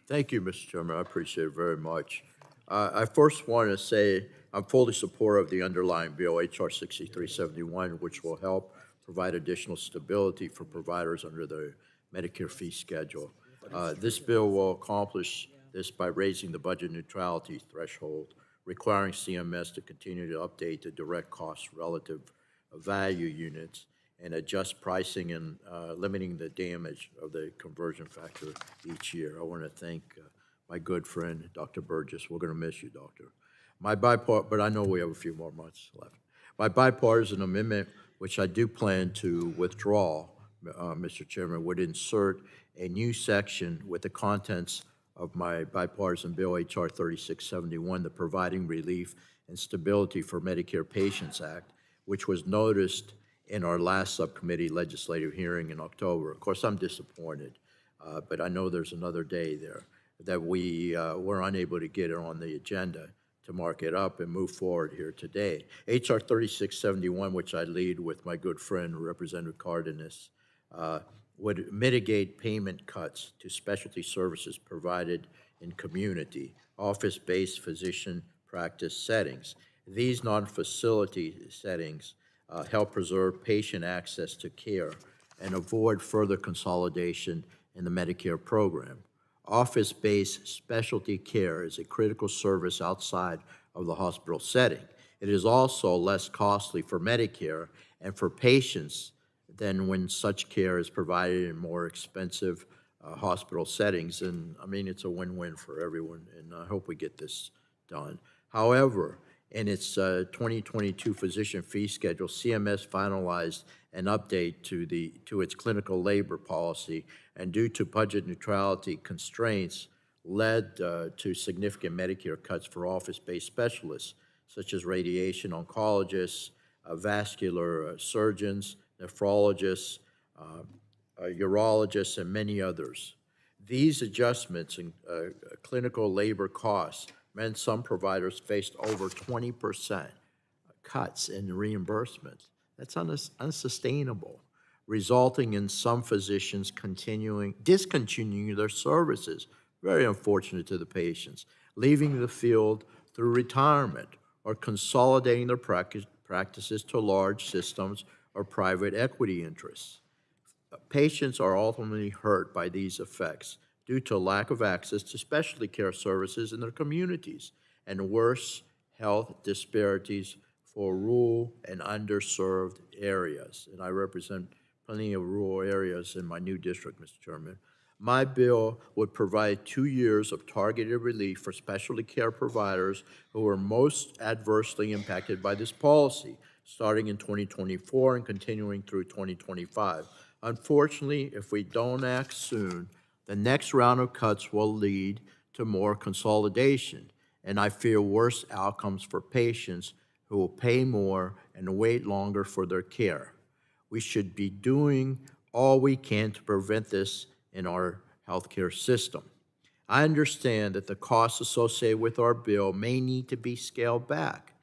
Thank you, Mr. Chairman. I appreciate it very much. I first want to say I'm fully supportive of the underlying bill, H.R. 6371, which will help provide additional stability for providers under the Medicare fee schedule. This bill will accomplish this by raising the budget neutrality threshold, requiring CMS to continue to update the direct cost relative value units and adjust pricing and limiting the damage of the conversion factor each year. I want to thank my good friend, Dr. Burgess. We're going to miss you, Doctor. But I know we have a few more months left. My bipartisan amendment, which I do plan to withdraw, Mr. Chairman, would insert a new section with the contents of my bipartisan bill, H.R. 3671, the Providing Relief and Stability for Medicare Patients Act, which was noticed in our last subcommittee legislative hearing in October. Of course, I'm disappointed, but I know there's another day there that we were unable to get it on the agenda to mark it up and move forward here today. H.R. 3671, which I lead with my good friend, Representative Cardenas, would mitigate payment cuts to specialty services provided in community, office-based physician practice settings. These non-facility settings help preserve patient access to care and avoid further consolidation in the Medicare program. Office-based specialty care is a critical service outside of the hospital setting. It is also less costly for Medicare and for patients than when such care is provided in more expensive hospital settings. And I mean, it's a win-win for everyone, and I hope we get this done. However, in its 2022 physician fee schedule, CMS finalized an update to its clinical labor policy, and due to budget neutrality constraints, led to significant Medicare cuts for office-based specialists, such as radiation oncologists, vascular surgeons, nephrologists, urologists, and many others. These adjustments in clinical labor costs meant some providers faced over 20% cuts in reimbursements. That's unsustainable, resulting in some physicians discontinuing their services. Very unfortunate to the patients, leaving the field through retirement or consolidating their practices to large systems or private equity interests. Patients are ultimately hurt by these effects due to lack of access to specialty care services in their communities and worse health disparities for rural and underserved areas. And I represent plenty of rural areas in my new district, Mr. Chairman. My bill would provide 2 years of targeted relief for specialty care providers who are most adversely impacted by this policy, starting in 2024 and continuing through 2025. Unfortunately, if we don't act soon, the next round of cuts will lead to more consolidation, and I fear worse outcomes for patients who will pay more and wait longer for their care. We should be doing all we can to prevent this in our healthcare system. I understand that the costs associated with our bill may need to be scaled back,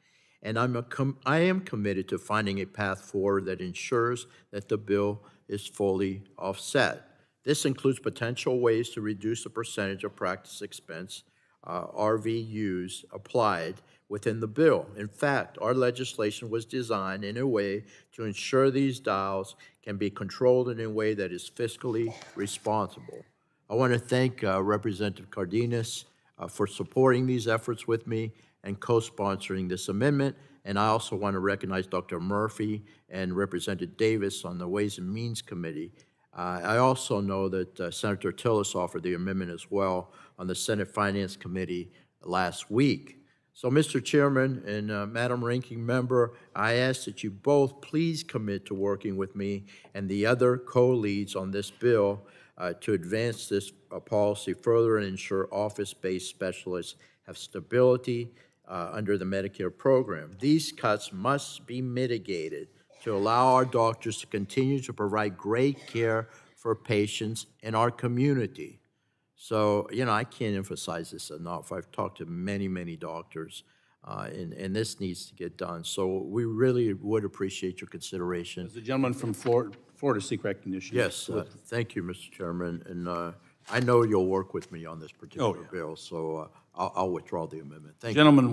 and I am committed to finding a path forward that ensures that the bill is fully offset. This includes potential ways to reduce the percentage of practice expense RVUs applied within the bill. In fact, our legislation was designed in a way to ensure these dials can be controlled in a way that is fiscally responsible. I want to thank Representative Cardenas for supporting these efforts with me and co-sponsoring this amendment. And I also want to recognize Dr. Murphy and Representative Davis on the Ways and Means Committee. I also know that Senator Tillis offered the amendment as well on the Senate Finance Committee last week. So, Mr. Chairman and Madam Ranking Member, I ask that you both please commit to working with me and the other co-leads on this bill to advance this policy further and ensure office-based specialists have stability under the Medicare program. These cuts must be mitigated to allow our doctors to continue to provide great care for patients in our community. So, I can't emphasize this enough. I've talked to many, many doctors, and this needs to get done. So we really would appreciate your consideration. Does the gentleman from Florida seek recognition? Yes, thank you, Mr. Chairman, and I know you'll work with me on this particular yeah. bill, so I'll withdraw the amendment. Thank you. Gentlemen